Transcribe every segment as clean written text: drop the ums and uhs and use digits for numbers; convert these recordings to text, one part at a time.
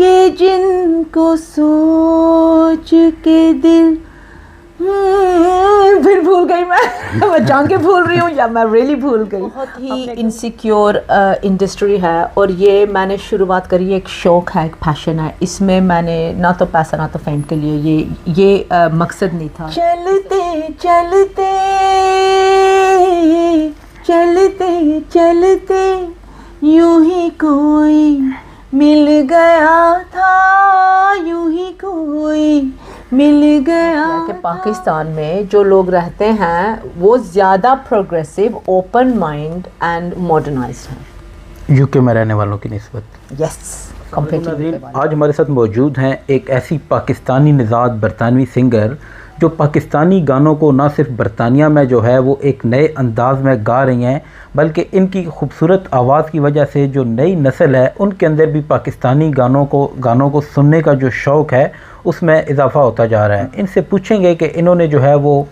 कि जिनको सोच के दिल फिर भूल गई मैं जान के भूल रही हूँ या मैं रियली भूल गई। बहुत ही इनसिक्योर इंडस्ट्री है और ये मैंने शुरुआत करी, एक शौक़ है, एक पैशन है। इसमें मैंने ना तो पैसा ना तो फेम के लिए ये मकसद नहीं था। चलते चलते चलते चलते यूं ही कोई मिल गया था, यूं ही कोई मिल गया कि पाकिस्तान में जो लोग रहते हैं वो ज़्यादा progressive, open mind and modernised हैं यूके में रहने वालों की निस्बत। यस, आज हमारे साथ मौजूद हैं एक ऐसी पाकिस्तानी निज़ाद बरतानवी सिंगर जो पाकिस्तानी गानों को ना सिर्फ बरतानिया में जो है वो एक नए अंदाज में गा रही हैं, बल्कि इनकी खूबसूरत आवाज़ की वजह से जो नई नस्ल है उनके अंदर भी पाकिस्तानी गानों को सुनने का जो शौक़ है उसमें इजाफ़ा होता जा रहा है। इनसे पूछेंगे कि इन्होंने जो है वो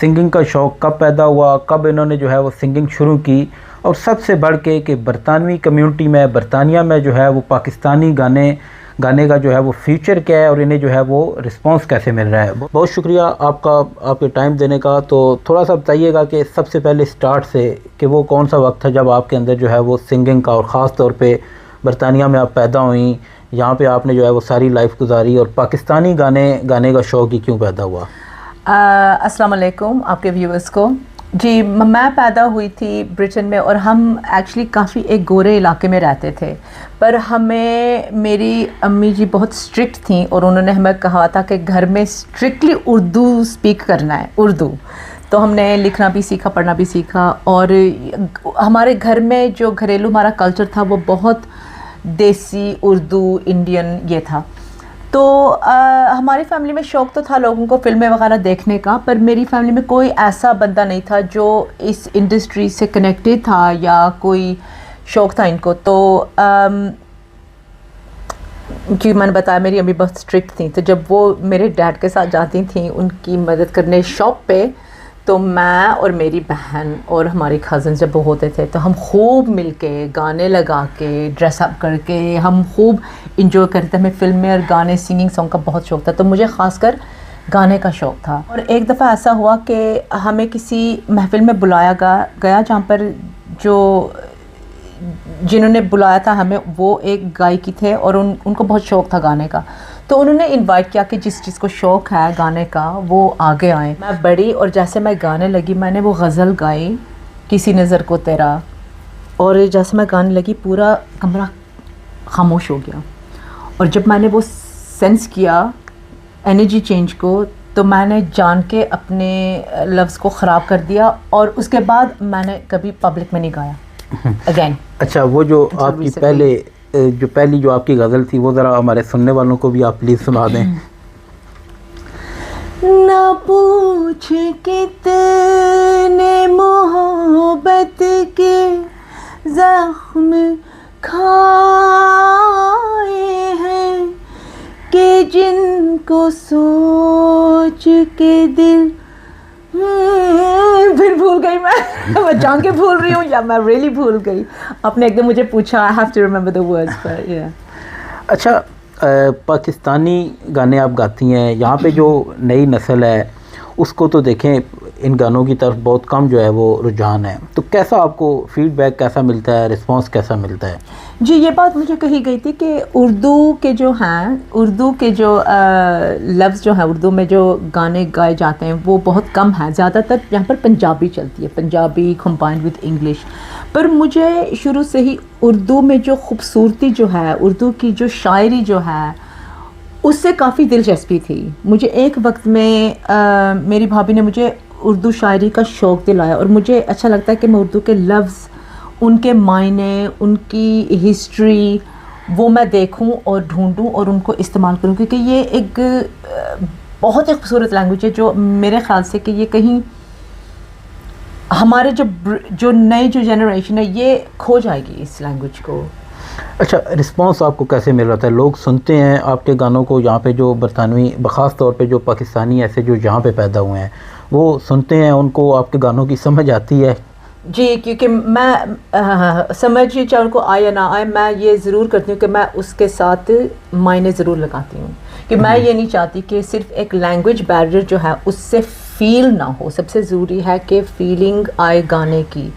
सिंगिंग का शौक़ कब पैदा हुआ, कब इन्होंने जो है वो सिंगिंग शुरू की, और सबसे बढ़ के कि बरतानवी कम्युनिटी में, बरतानिया में जो है वो पाकिस्तानी गाने का जो है वो फ्यूचर क्या है और इन्हें जो है वो रिस्पांस कैसे मिल रहा है। बहुत शुक्रिया आपका, आपके टाइम देने का। तो थोड़ा सा बताइएगा कि सबसे पहले स्टार्ट से कि वो कौन सा वक्त था जब आपके अंदर जो है वो सिंगिंग का, और ख़ास तौर पे बरतानिया में आप पैदा हुई, यहाँ पे आपने जो है वो सारी लाइफ गुजारी, और पाकिस्तानी गाने का शौक़ ही क्यों पैदा हुआ? अस्सलाम वालेकुम आपके व्यूअर्स को। जी, मैं पैदा हुई थी ब्रिटेन में और हम एक्चुअली काफ़ी एक गोरे इलाके में रहते थे, पर हमें मेरी अम्मी जी बहुत स्ट्रिक्ट थी और उन्होंने हमें कहा था कि घर में स्ट्रिक्टली उर्दू स्पीक करना है, उर्दू। तो हमने लिखना भी सीखा, पढ़ना भी सीखा, और हमारे घर में जो घरेलू हमारा कल्चर था वो बहुत देसी उर्दू इंडियन ये था। तो हमारी फैमिली में शौक़ तो था लोगों को फिल्में वगैरह देखने का, पर मेरी फैमिली में कोई ऐसा बंदा नहीं था जो इस इंडस्ट्री से कनेक्टेड था या कोई शौक़ था इनको। तो क्योंकि मैंने बताया मेरी अम्मी बहुत स्ट्रिक्ट थी, तो जब वो मेरे डैड के साथ जाती थी उनकी मदद करने शॉप पे, तो मैं और मेरी बहन और हमारी कज़न जब वो होते थे तो हम खूब मिलके गाने लगा के ड्रेसअप करके हम खूब इंजॉय करते थे। हमें फिल्में और गाने, सिंगिंग सॉन्ग का बहुत शौक़ था, तो मुझे ख़ासकर गाने का शौक़ था। और एक दफ़ा ऐसा हुआ कि हमें किसी महफ़िल में बुलाया गया जहाँ पर जिन्होंने बुलाया था हमें वो एक गायकी थे और उनको बहुत शौक़ था गाने का। तो उन्होंने इनवाइट किया कि जिस चीज़ को शौक़ है गाने का वो आगे आए। मैं बड़ी और जैसे मैं गाने लगी, मैंने वो गज़ल गाई, किसी नज़र को तेरा, और जैसे मैं गाने लगी पूरा कमरा खामोश हो गया। और जब मैंने वो सेंस किया एनर्जी चेंज को, तो मैंने जान के अपने लफ्ज़ को ख़राब कर दिया और उसके बाद मैंने कभी पब्लिक में नहीं गाया अगेन। अच्छा, वो जो आपकी पहली जो आपकी गज़ल थी वो ज़रा हमारे सुनने वालों को भी आप प्लीज़ सुना दें। ना पूछ कितने मोहब्बत के ज़ख्म खाए हैं कि जिनको सोच के दिल फिर भूल गई मैं जान के भूल रही हूँ या मैं रियली भूल गई। आपने एकदम मुझे पूछा, I have to remember the words, पर या। अच्छा, पाकिस्तानी गाने आप गाती हैं, यहाँ पे जो नई नस्ल है उसको तो देखें इन गानों की तरफ बहुत कम जो है वो रुझान है, तो कैसा आपको फीडबैक कैसा मिलता है, रिस्पांस कैसा मिलता है? जी, ये बात मुझे कही गई थी कि उर्दू के जो लफ्ज़ जो हैं, उर्दू में जो गाने गाए जाते हैं वो बहुत कम हैं। ज़्यादातर यहाँ पर पंजाबी चलती है, पंजाबी कंबाइंड विद इंग्लिश। पर मुझे शुरू से ही उर्दू में जो खूबसूरती जो है, उर्दू की जो शायरी जो है, उससे काफ़ी दिलचस्पी थी। मुझे एक वक्त में मेरी भाभी ने मुझे उर्दू शायरी का शौक़ दिलाया और मुझे अच्छा लगता है कि मैं उर्दू के लफ्ज़, उनके मायने, उनकी हिस्ट्री वो मैं देखूं और ढूंढूं और उनको इस्तेमाल करूं, क्योंकि ये एक बहुत ही खूबसूरत लैंग्वेज है जो मेरे ख़्याल से कि ये कहीं हमारे जो नई जो जनरेशन है ये खो जाएगी इस लैंग्वेज को। अच्छा, रिस्पांस आपको कैसे मिल रहा था? लोग सुनते हैं आपके गानों को, यहाँ पे जो बरतानवी, ख़ास तौर पे जो पाकिस्तानी ऐसे जो यहाँ पे पैदा हुए हैं वो सुनते हैं, उनको आपके गानों की समझ आती है? जी, क्योंकि मैं समझिए चाहे उनको आए या ना आए, मैं ये ज़रूर करती हूँ कि मैं उसके साथ मायने ज़रूर लगाती हूँ कि मैं ये नहीं चाहती कि सिर्फ एक लैंग्वेज बैरियर जो है उससे फील ना हो। सबसे ज़रूरी है कि फीलिंग आए गाने की।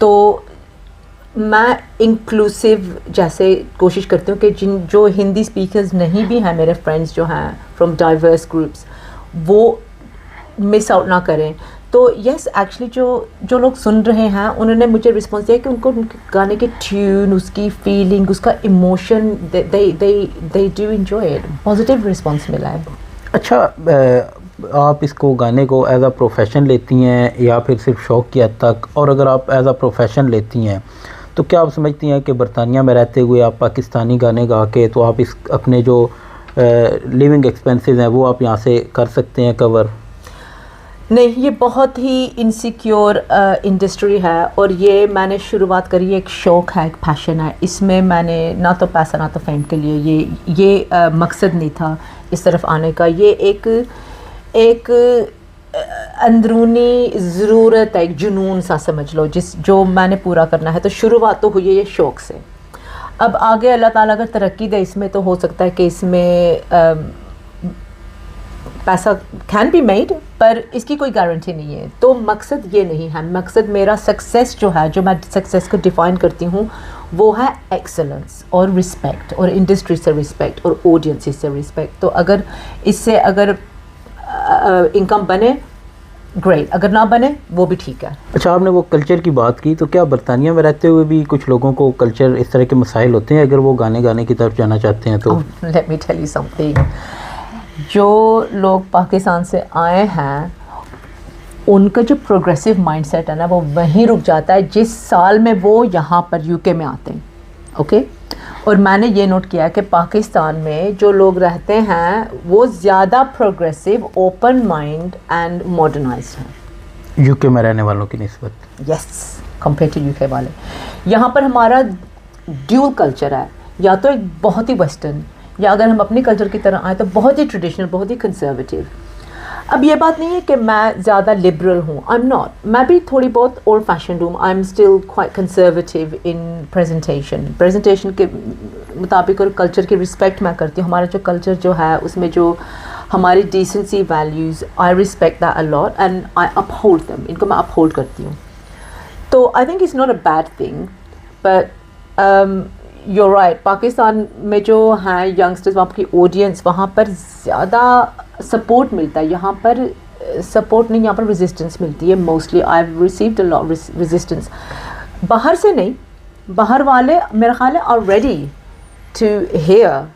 तो मैं इंक्लूसिव जैसे कोशिश करती हूँ कि जो हिंदी स्पीकर्स नहीं भी हैं, मेरे फ्रेंड्स जो हैं फ्रॉम डाइवर्स ग्रुप्स, वो मिस आउट ना करें। तो यस, एक्चुअली जो लोग सुन रहे हैं उन्होंने मुझे रिस्पॉन्स दिया कि उनको उनके गाने की ट्यून, उसकी फीलिंग, उसका emotion, they do enjoy it. Positive response मिला है। अच्छा, आप इसको गाने को एज अ प्रोफेशन लेती हैं या फिर सिर्फ शौक़ की हद तक? और अगर आप एज अ प्रोफेशन लेती हैं तो क्या आप समझती हैं कि बरतानिया में रहते हुए आप पाकिस्तानी गाने गा के तो आप इस अपने जो लिविंग एक्सपेंसेस हैं वो आप यहाँ से कर सकते हैं कवर? नहीं, ये बहुत ही इनसिक्योर इंडस्ट्री है और ये मैंने शुरुआत करी, एक शौक़ है, एक पैशन है। इसमें मैंने ना तो पैसा ना तो फेम के लिए ये मकसद नहीं था इस तरफ आने का। ये एक अंदरूनी ज़रूरत है, एक जुनून सा समझ लो, जो मैंने पूरा करना है। तो शुरुआत तो हुई है ये शौक़ से। अब आगे अल्लाह ताला अगर तरक्की दे इसमें तो हो सकता है कि इसमें पैसा कैन बी मेड, पर इसकी कोई गारंटी नहीं है। तो मकसद ये नहीं है। मकसद मेरा सक्सेस जो है, जो मैं सक्सेस को डिफ़ाइन करती हूँ, वो है एक्सेलेंस और रिस्पेक्ट, और इंडस्ट्री से रिस्पेक्ट और ऑडियंस से रिस्पेक्ट। तो अगर इससे इनकम बने ग्रेट, अगर ना बने वो भी ठीक है। अच्छा, आपने वो कल्चर की बात की, तो क्या बरतानिया में रहते हुए भी कुछ लोगों को कल्चर इस तरह के मसाइल होते हैं अगर वो गाने गाने की तरफ जाना चाहते हैं तो? Let me tell you something, जो लोग पाकिस्तान से आए हैं उनका जो प्रोग्रेसिव माइंडसेट है ना, वो वहीं रुक जाता है जिस साल में वो यहाँ पर यूके में आते हैं। ओके, और मैंने ये नोट किया कि पाकिस्तान में जो लोग रहते हैं वो ज़्यादा progressive, open mind and modernised हैं यूके में रहने वालों की निस्बत। यस, कंपेयर टू यूके वाले। यहाँ पर हमारा ड्यूल कल्चर है, या तो एक बहुत ही वेस्टर्न, या अगर हम अपने कल्चर की तरह आए तो बहुत ही ट्रेडिशनल, बहुत ही कंजर्वेटिव। अब ये बात नहीं है कि मैं ज़्यादा लिबरल हूँ, आई एम नॉट। मैं भी थोड़ी बहुत ओल्ड फैशन हूँ, I am still quite conservative in presentation के मुताबिक, और कल्चर की रिस्पेक्ट मैं करती हूँ। हमारा जो कल्चर जो है उसमें जो हमारी decency values, I respect that a lot and I uphold them, इनको मैं अपहोल्ड करती हूँ। तो I think it's not a bad thing, but you're right, Pakistan में जो हैं यंगस्टर्स, वहाँ की ऑडियंस, वहाँ पर ज़्यादा सपोर्ट मिलता है। यहाँ पर सपोर्ट नहीं, यहाँ पर रेजिस्टेंस मिलती है mostly. I have received a lot resistance, बाहर से नहीं, बाहर वाले मेरा ख्याल है are ready to hear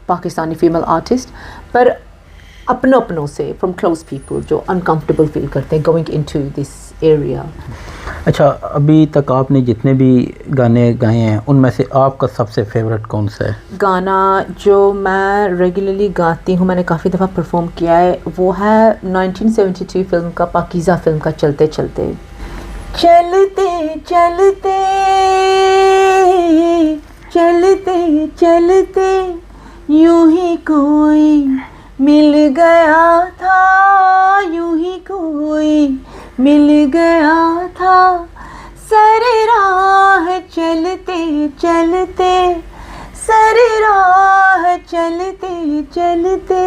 Pakistani female artist, पर अपनों से, फ्रॉम क्लोज पीपल जो अनकम्फर्टेबल फील करते हैं गोइंग इनटू दिस एरिया। अच्छा, अभी तक आपने जितने भी गाने गाए हैं उनमें से आपका सबसे फेवरेट कौन सा है? गाना जो मैं रेगुलरली गाती हूँ, मैंने काफ़ी दफ़ा परफॉर्म किया है, वो है 1972 फिल्म का, पाकीज़ा फिल्म का, चलते चलते। चलते चलते चलते चलते यूं ही कोई मिल गया था, यूं ही कोई मिल गया था, सर राह चलते चलते, सर राह चलते चलते।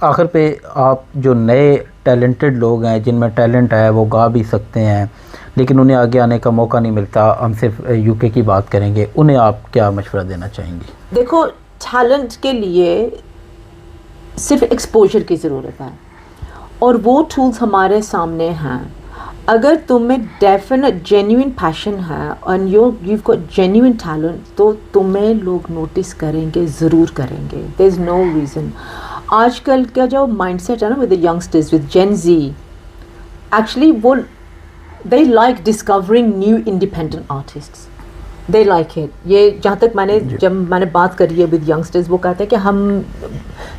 आखिर पे आप जो नए टैलेंटेड लोग हैं, जिनमें टैलेंट है, वो गा भी सकते हैं लेकिन उन्हें आगे आने का मौका नहीं मिलता, हम सिर्फ यूके की बात करेंगे, उन्हें आप क्या मशवरा देना चाहेंगी? देखो, टैलेंट के लिए सिर्फ एक्सपोजर की ज़रूरत है और वो टूल्स हमारे सामने हैं। अगर तुम्हें डेफिनेट जेन्युइन पैशन है और you've got genuine talent, तो तुम्हें लोग नोटिस करेंगे, ज़रूर करेंगे। There is no reason. आजकल का जो माइंडसेट है ना with the youngsters, with Gen Z, actually वो they like discovering new independent artists, they like it. ये जहाँ तक जब मैंने बात करी है विद यंगस्टर्स, वो कहते हैं कि हम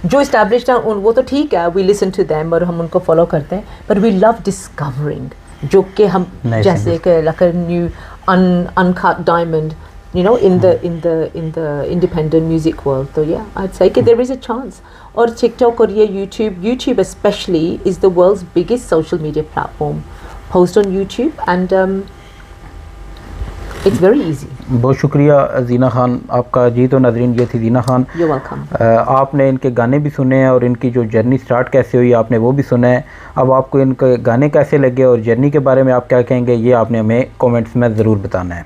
जो इस्टेब्लिश्ड हैं वो तो ठीक है, वी लिसन टू देम और हम उनको फॉलो करते हैं, पर वी लव डिस्कवरिंग, जो कि हम जैसे कि like new uncut diamond, you know, in the independent music world. So yeah, I'd say that there is a chance. Or TikTok or ये YouTube especially is the world's biggest social media platform. Post on YouTube and it's very easy. बहुत शुक्रिया जीना खान आपका। जी तो नाज़रीन, ये थी जीना Khan. You're welcome. आपने इनके गाने भी सुने हैं और इनकी जो जर्नी स्टार्ट कैसे हुई आपने वो भी सुना है। अब आपको इनके गाने कैसे लगे और जर्नी के बारे में आप क्या कहेंगे, ये आपने हमें कमेंट्स में ज़रूर बताना है।